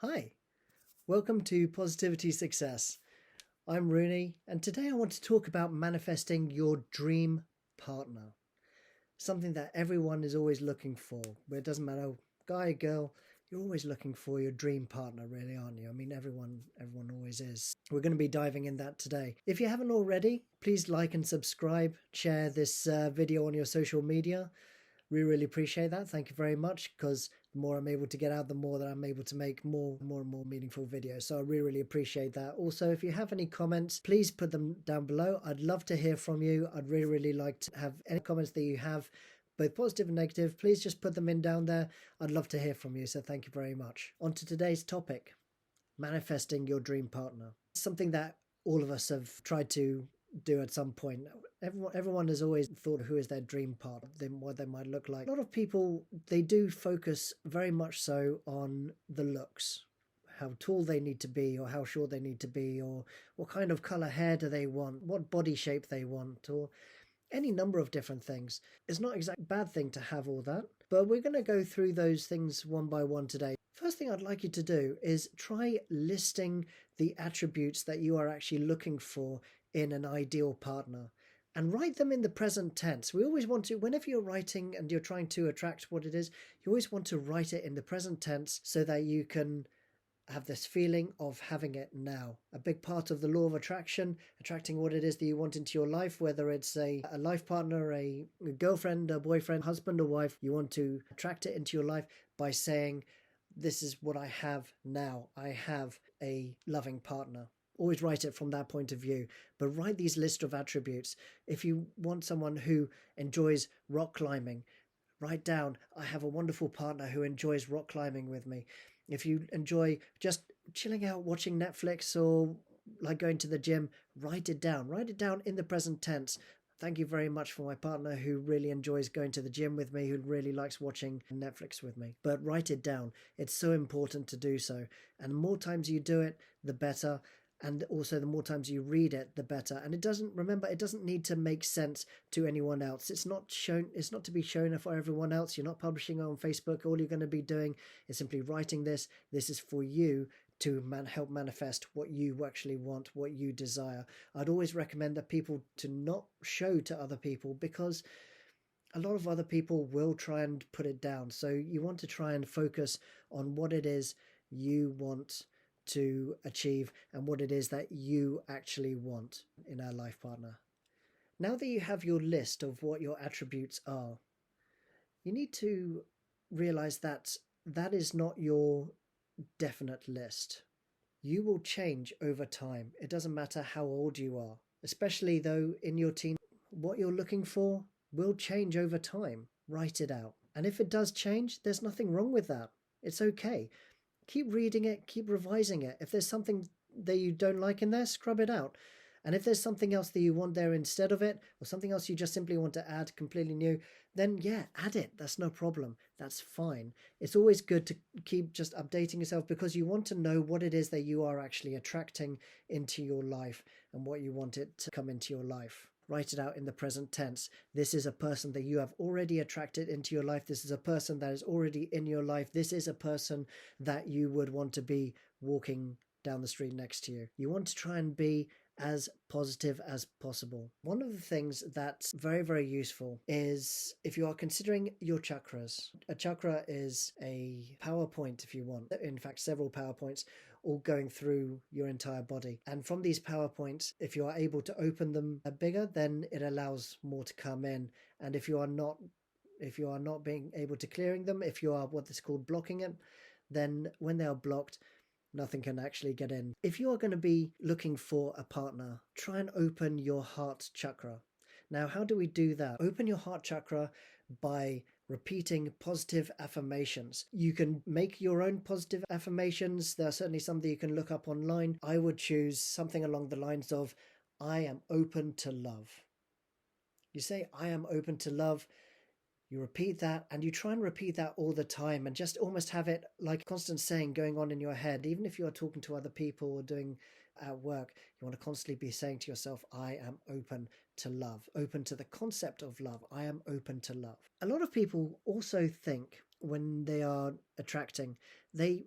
Hi, welcome to Positivity Success. I'm Rooney, and today I want to talk about manifesting your dream partner. Something that everyone is always looking for. But it doesn't matter, guy, girl, you're always looking for your dream partner, really, aren't you? I mean, everyone always is. We're going to be diving in that today. If you haven't already, please like and subscribe, share this video on your social media. We really appreciate that. Thank you very much, because the more I'm able to get out, the more that I'm able to make more and more meaningful videos. So I really appreciate that. Also, if you have any comments, please put them down below. I'd love to hear from you. I'd really like to have any comments that you have, both positive and negative. Please just put them in down there. I'd love to hear from you. So thank you very much. On to today's topic, manifesting your dream partner. Something that all of us have tried to do at some point. Everyone has always thought who is their dream partner, then what they might look like. A lot of people, they do focus very much so on the looks, how tall they need to be, or how short they need to be, or what kind of color hair do they want, what body shape they want, or any number of different things. It's not exactly a bad thing to have all that, but we're going to go through those things one by one today. First thing I'd like you to do is try listing the attributes that you are actually looking for in an ideal partner, and write them in the present tense. We always want to, whenever you're writing and you're trying to attract what it is, you always want to write it in the present tense so that you can have this feeling of having it now. A big part of the law of attraction, attracting what it is that you want into your life, whether it's a life partner, a girlfriend, a boyfriend, husband or wife, you want to attract it into your life by saying, this is what I have now. I have a loving partner. Always write it from that point of view, but write these list of attributes. If you want someone who enjoys rock climbing, write down, I have a wonderful partner who enjoys rock climbing with me. If you enjoy just chilling out watching Netflix or like going to the gym, write it down. Write it down in the present tense. Thank you very much for my partner who really enjoys going to the gym with me, who really likes watching Netflix with me. But write it down. It's so important to do so. And the more times you do it, the better. And also the more times you read it, the better. And it doesn't need to make sense to anyone else. It's not to be shown for everyone else. You're not publishing it on Facebook. All you're going to be doing is simply writing this. This is for you to help manifest what you actually want, what you desire. I'd always recommend that people to not show to other people, because a lot of other people will try and put it down. So you want to try and focus on what it is you want to achieve and what it is that you actually want in our life partner. Now that you have your list of what your attributes are, you need to realize that that is not your definite list. You will change over time. It doesn't matter how old you are, especially though in your teen. What you're looking for will change over time. Write it out. And if it does change, there's nothing wrong with that. It's okay. Keep reading it, keep revising it. If there's something that you don't like in there, scrub it out. And if there's something else that you want there instead of it, or something else you just simply want to add completely new, then yeah, add it. That's no problem. That's fine. It's always good to keep just updating yourself, because you want to know what it is that you are actually attracting into your life and what you want it to come into your life. Write it out in the present tense. This is a person that you have already attracted into your life. This is a person that is already in your life. This is a person that you would want to be walking down the street next to you. You want to try and be as positive as possible. One of the things that's very useful is if you are considering your chakras. A chakra is a power point, if you want. In fact, several power points all going through your entire body. And from these power points, if you are able to open them bigger, then it allows more to come in. And if you are not being able to clearing them, if you are what is called blocking it, then when they are blocked, nothing can actually get in. If you are going to be looking for a partner, try and open your heart chakra. Now, how do we do that? Open your heart chakra by repeating positive affirmations. You can make your own positive affirmations. There are certainly some that you can look up online. I would choose something along the lines of, I am open to love. You say, I am open to love. You repeat that, and you try and repeat that all the time, and just almost have it like a constant saying going on in your head. Even if you are talking to other people or doing at work, you want to constantly be saying to yourself, I am open to love, open to the concept of love. I am open to love. A lot of people also think when they are attracting, they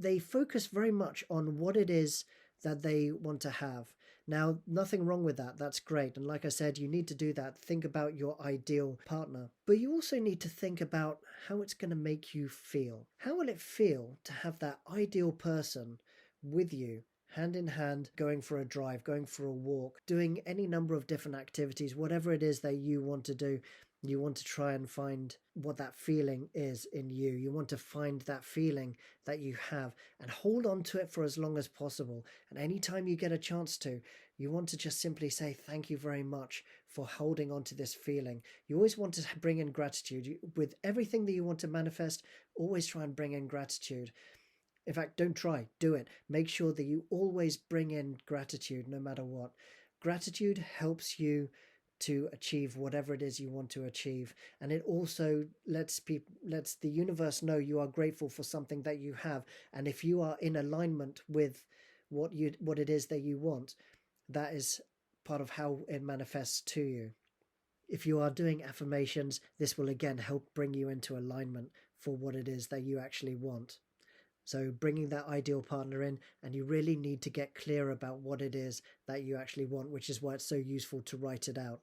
they focus very much on what it is that they want to have. Now, nothing wrong with that. That's great. And like I said, you need to do that. Think about your ideal partner. But you also need to think about how it's going to make you feel. How will it feel to have that ideal person with you, hand in hand, going for a drive, going for a walk, doing any number of different activities, whatever it is that you want to do? You want to try and find what that feeling is in you. You want to find that feeling that you have and hold on to it for as long as possible. And anytime you get a chance to, you want to just simply say, thank you very much for holding on to this feeling. You always want to bring in gratitude. With everything that you want to manifest, always try and bring in gratitude. In fact, don't try, do it. Make sure that you always bring in gratitude no matter what. Gratitude helps you to achieve whatever it is you want to achieve, and it also lets the universe know you are grateful for something that you have. And if you are in alignment with what it is that you want, that is part of how it manifests to you. If you are doing affirmations, this will again help bring you into alignment for what it is that you actually want. So bringing that ideal partner in, and you really need to get clear about what it is that you actually want, which is why it's so useful to write it out.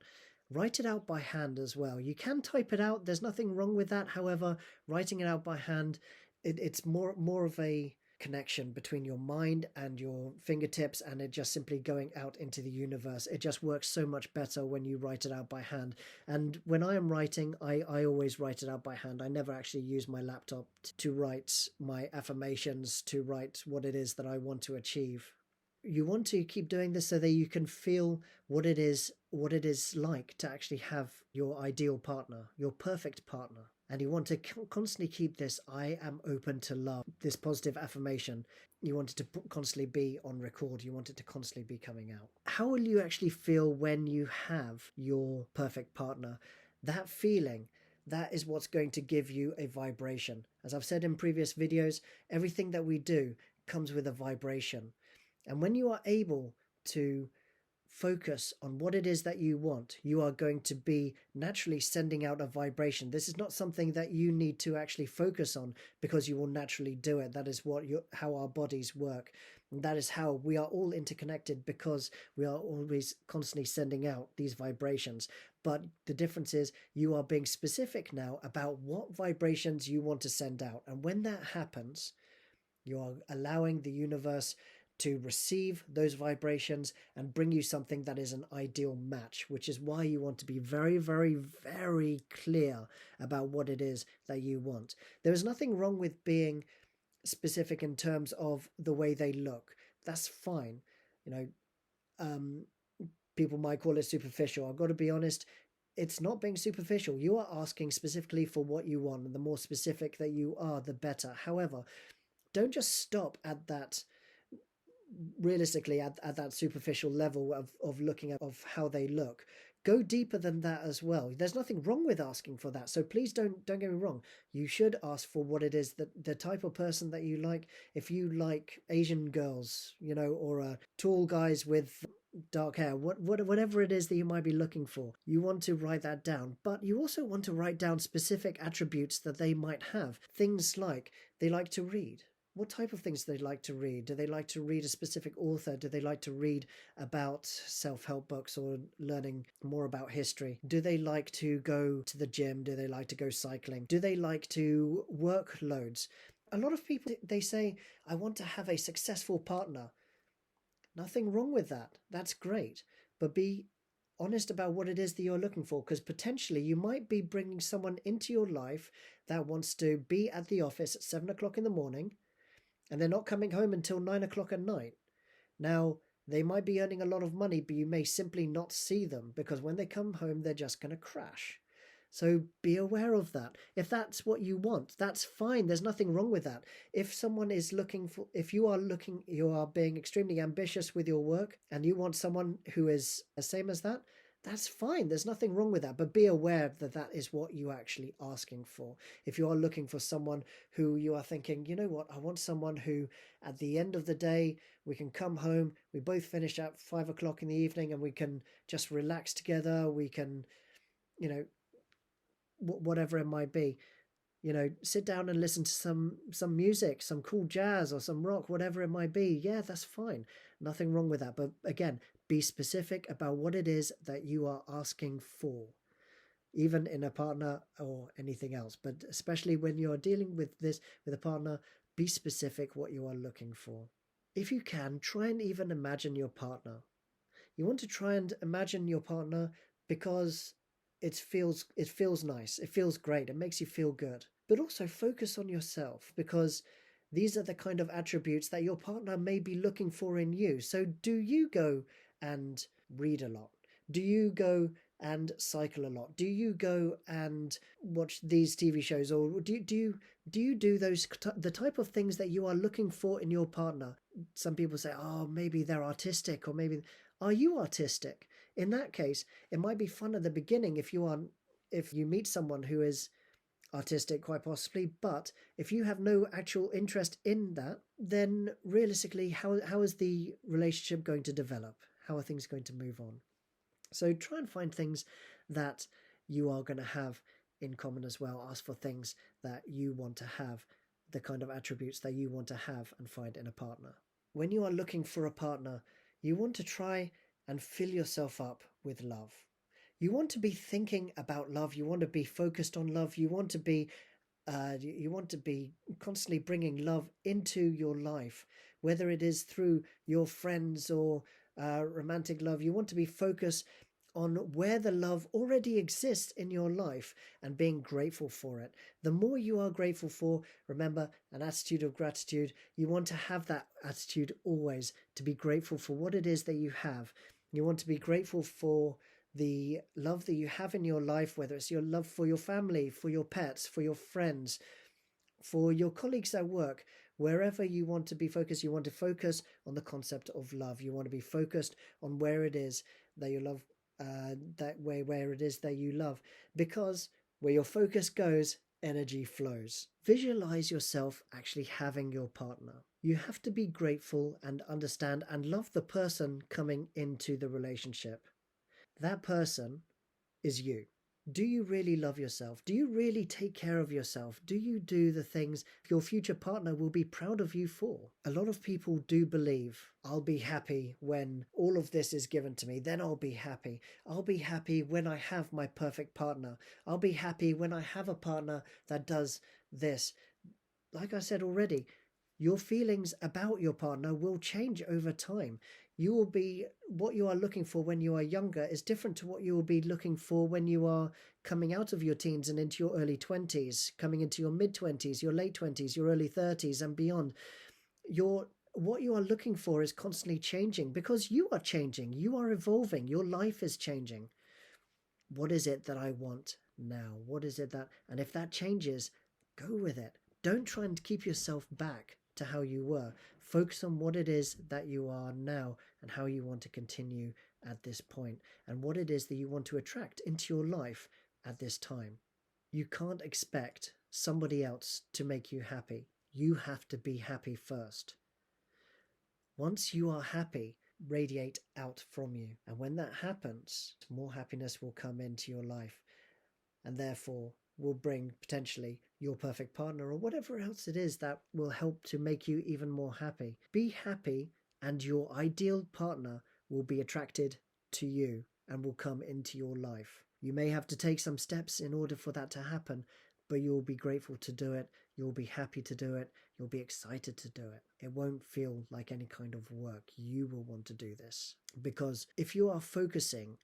Write it out by hand as well. You can type it out. There's nothing wrong with that. However, writing it out by hand, it's more of a connection between your mind and your fingertips, and it just simply going out into the universe. It just works so much better when you write it out by hand. And when I am writing, I always write it out by hand. I never actually use my laptop to write my affirmations, to write what it is that I want to achieve. You want to keep doing this so that you can feel what it is like to actually have your ideal partner, your perfect partner. And you want to constantly keep this I am open to love, this positive affirmation. You want it to constantly be on record. You want it to constantly be coming out. How will you actually feel when you have your perfect partner? That feeling, that is what's going to give you a vibration. As I've said in previous videos, everything that we do comes with a vibration. And when you are able to focus on what it is that you want, you are going to be naturally sending out a vibration. This is not something that you need to actually focus on, because you will naturally do it. That is how our bodies work. And that is how we are all interconnected, because we are always constantly sending out these vibrations. But the difference is you are being specific now about what vibrations you want to send out. And when that happens, you are allowing the universe to receive those vibrations and bring you something that is an ideal match, which is why you want to be very, very, very clear about what it is that you want. There is nothing wrong with being specific in terms of the way they look. That's fine. People might call it superficial. I've got to be honest, it's not being superficial. You are asking specifically for what you want, and the more specific that you are, the better. However, don't just stop at that, realistically at that superficial level of looking at of how they look. Go deeper than that as well. There's nothing wrong with asking for that, so please don't get me wrong. You should ask for what it is, that the type of person that you like. If you like Asian girls, or tall guys with dark hair, whatever it is that you might be looking for, you want to write that down. But you also want to write down specific attributes that they might have. Things like they like to read. What type of things do they like to read? Do they like to read a specific author? Do they like to read about self-help books or learning more about history? Do they like to go to the gym? Do they like to go cycling? Do they like to work loads? A lot of people, they say, I want to have a successful partner. Nothing wrong with that. That's great. But be honest about what it is that you're looking for, because potentially you might be bringing someone into your life that wants to be at the office at 7 o'clock in the morning, and they're not coming home until 9 o'clock at night. Now, they might be earning a lot of money, but you may simply not see them, because when they come home, they're just going to crash. So be aware of that. If that's what you want, that's fine. There's nothing wrong with that. If someone is if you are being extremely ambitious with your work, and you want someone who is the same as that, that's fine. There's nothing wrong with that. But be aware that that is what you're actually asking for. If you are looking for someone who you are thinking, you know what, I want someone who at the end of the day, we can come home, we both finish at 5 o'clock in the evening, and we can just relax together. We can, whatever it might be. Sit down and listen to some music, some cool jazz or some rock, whatever it might be. Yeah, that's fine. Nothing wrong with that. But again, be specific about what it is that you are asking for, even in a partner or anything else. But especially when you're dealing with this with a partner, be specific what you are looking for. If you can, try and even imagine your partner. You want to try and imagine your partner because it feels nice. It feels great. It makes you feel good. But also focus on yourself, because these are the kind of attributes that your partner may be looking for in you. So do you go and read a lot? Do you go and cycle a lot? Do you go and watch these TV shows, or do you do the type of things that you are looking for in your partner? Some people say, oh, maybe they're artistic, or maybe are you artistic? In that case, it might be fun at the beginning if you meet someone who is artistic, quite possibly, but if you have no actual interest in that, then realistically, how is the relationship going to develop? How are things going to move on? So try and find things that you are going to have in common as well. Ask for things that you want to have, the kind of attributes that you want to have and find in a partner. When you are looking for a partner, you want to try and fill yourself up with love. You want to be thinking about love. You want to be focused on love. You want to be constantly bringing love into your life, whether it is through your friends or romantic love. You want to be focused on where the love already exists in your life and being grateful for it. The more you are grateful for, remember, an attitude of gratitude, you want to have that attitude always, to be grateful for what it is that you have. You want to be grateful for the love that you have in your life, whether it's your love for your family, for your pets, for your friends, for your colleagues at work. Wherever you want to be focused, you want to focus on the concept of love. You want to be focused on where it is that you love, where it is that you love, because where your focus goes, energy flows. Visualize yourself actually having your partner. You have to be grateful and understand and love the person coming into the relationship. That person is you. Do you really love yourself? Do you really take care of yourself? Do you do the things your future partner will be proud of you for? A lot of people do believe, I'll be happy when all of this is given to me, then I'll be happy. I'll be happy when I have my perfect partner. I'll be happy when I have a partner that does this. Like I said already, your feelings about your partner will change over time. What you are looking for when you are younger is different to what you will be looking for when you are coming out of your teens and into your early 20s, coming into your mid 20s, your late 20s, your early 30s and beyond. What you are looking for is constantly changing, because you are changing, you are evolving, your life is changing. What is it that I want now? What is it that, and if that changes, go with it. Don't try and keep yourself back to how you were. Focus on what it is that you are now and how you want to continue at this point, and what it is that you want to attract into your life at this time. You can't expect somebody else to make you happy. You have to be happy first. Once you are happy, radiate out from you. And when that happens, more happiness will come into your life, and therefore will bring potentially your perfect partner or whatever else it is that will help to make you even more happy. Be happy, and your ideal partner will be attracted to you and will come into your life. You may have to take some steps in order for that to happen, but you'll be grateful to do it. You'll be happy to do it. You'll be excited to do it. It won't feel like any kind of work. You will want to do this, because if you are focusing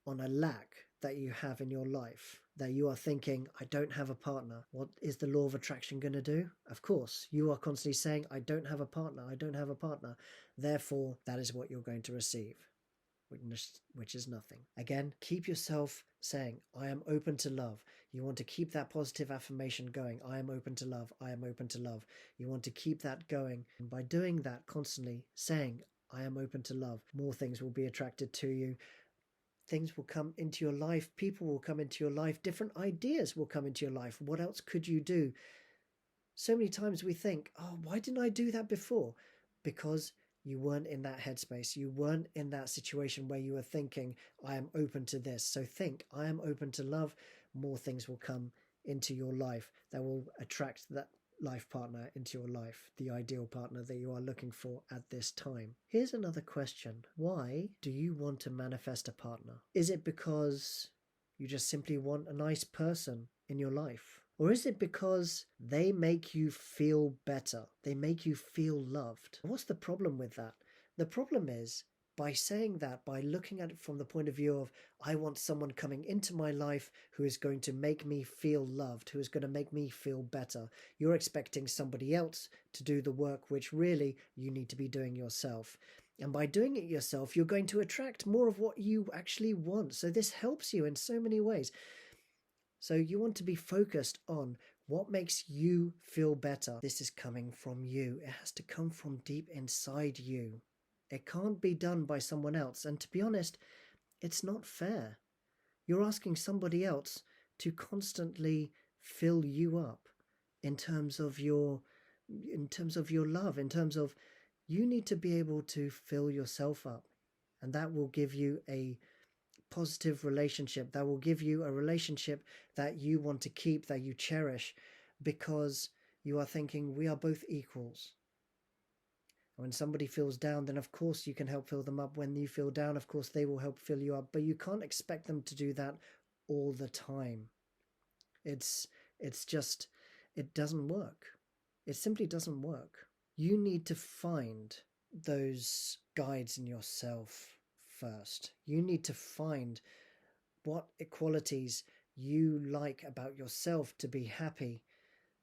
on a lack that you have in your life, that you are thinking, I don't have a partner, what is the law of attraction going to do? Of course, you are constantly saying, I don't have a partner, I don't have a partner. Therefore, that is what you're going to receive, which is nothing. Again, keep yourself saying, I am open to love. You want to keep that positive affirmation going. I am open to love. I am open to love. You want to keep that going. And by doing that constantly, saying, I am open to love, more things will be attracted to you. Things will come into your life. People will come into your life. Different ideas will come into your life. What else could you do? So many times we think, oh, why didn't I do that before? Because you weren't in that headspace. You weren't in that situation where you were thinking, I am open to this. So think, I am open to love. More things will come into your life, that will attract that life partner into your life, the ideal partner that you are looking for at this time. Here's another question. Why do you want to manifest a partner? Is it because you just simply want a nice person in your life? Or is it because they make you feel better? They make you feel loved? What's the problem with that? The problem is, by saying that, by looking at it from the point of view of, I want someone coming into my life who is going to make me feel loved, who is going to make me feel better, you're expecting somebody else to do the work which really you need to be doing yourself. And by doing it yourself, you're going to attract more of what you actually want. So this helps you in so many ways. So you want to be focused on what makes you feel better. This is coming from you. It has to come from deep inside you. It can't be done by someone else. And to be honest, it's not fair. You're asking somebody else to constantly fill you up in terms of your love, in terms of you need to be able to fill yourself up. And that will give you a positive relationship. That will give you a relationship that you want to keep, that you cherish, because you are thinking we are both equals. When somebody feels down, then of course you can help fill them up. When you feel down, of course they will help fill you up, but you can't expect them to do that all the time. It's just, it doesn't work. It simply doesn't work. You need to find those guides in yourself first. You need to find what qualities you like about yourself to be happy,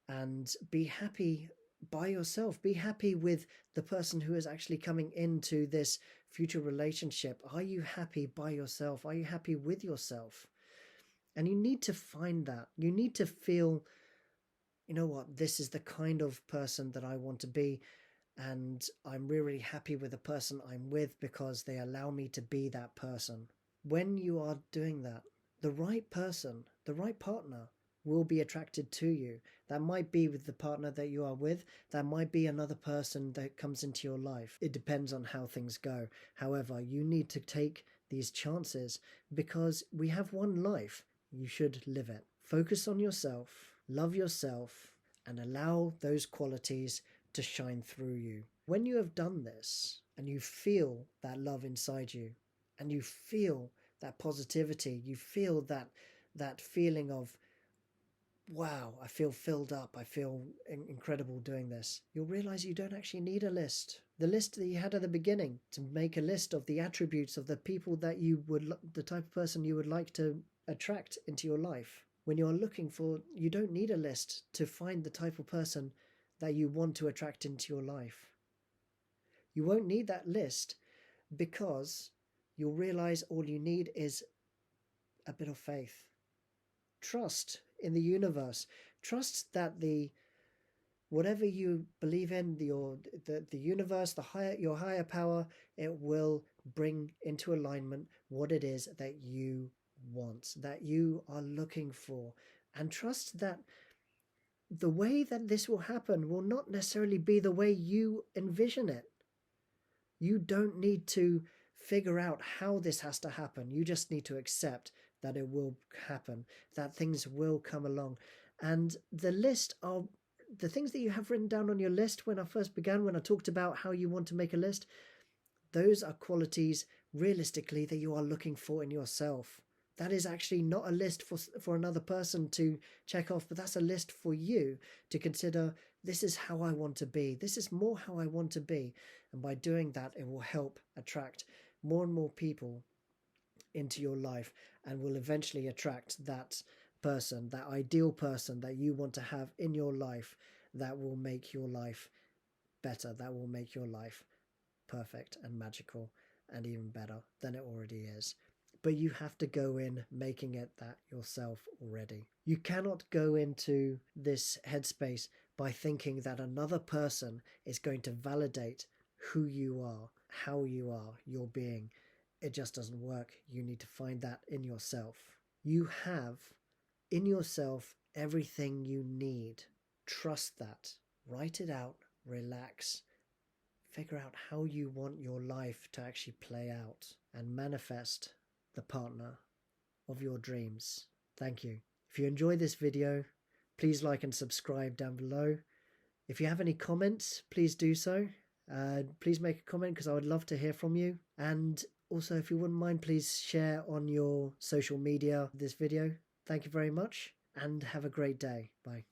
and be happy by yourself. Be happy with the person who is actually coming into this future relationship. Are you happy by yourself? Are you happy with yourself? And you need to find that. You need to feel, you know what, this is the kind of person that I want to be, and I'm really happy with the person I'm with because they allow me to be that person. When you are doing that, the right person, the right partner will be attracted to you. That might be with the partner that you are with. That might be another person that comes into your life. It depends on how things go. However, you need to take these chances because we have one life. You should live it. Focus on yourself, love yourself, and allow those qualities to shine through you. When you have done this and you feel that love inside you, and you feel that positivity, you feel that feeling of, wow, I feel filled up, I feel incredible doing this, you'll realize you don't actually need a list. The list that you had at the beginning, to make a list of the attributes of the people that you would, the type of person you would like to attract into your life. When you're looking for, you don't need a list to find the type of person that you want to attract into your life. You won't need that list because you'll realize all you need is a bit of faith. Trust in the universe. Trust that whatever you believe in, the universe, your higher power, it will bring into alignment what it is that you want, that you are looking for. And trust that the way that this will happen will not necessarily be the way you envision it. You don't need to figure out how this has to happen. You just need to accept that it will happen, that things will come along. And the list of the things that you have written down on your list when I first began, when I talked about how you want to make a list, those are qualities realistically that you are looking for in yourself. That is actually not a list for another person to check off, but that's a list for you to consider. This is how I want to be. This is more how I want to be. And by doing that, it will help attract more and more people into your life, and will eventually attract that person, that ideal person that you want to have in your life, that will make your life better, that will make your life perfect and magical and even better than it already is. But you have to go in making it that yourself already. You cannot go into this headspace by thinking that another person is going to validate who you are, how you are, your being. It just doesn't work. You need to find that in yourself. You have in yourself everything you need. Trust that. Write it out. Relax. Figure out how you want your life to actually play out, and manifest the partner of your dreams. Thank you. If you enjoy this video, please like and subscribe down below. If you have any comments, please do so. Please make a comment because I would love to hear from you. And also, if you wouldn't mind, please share on your social media this video. Thank you very much and have a great day. Bye.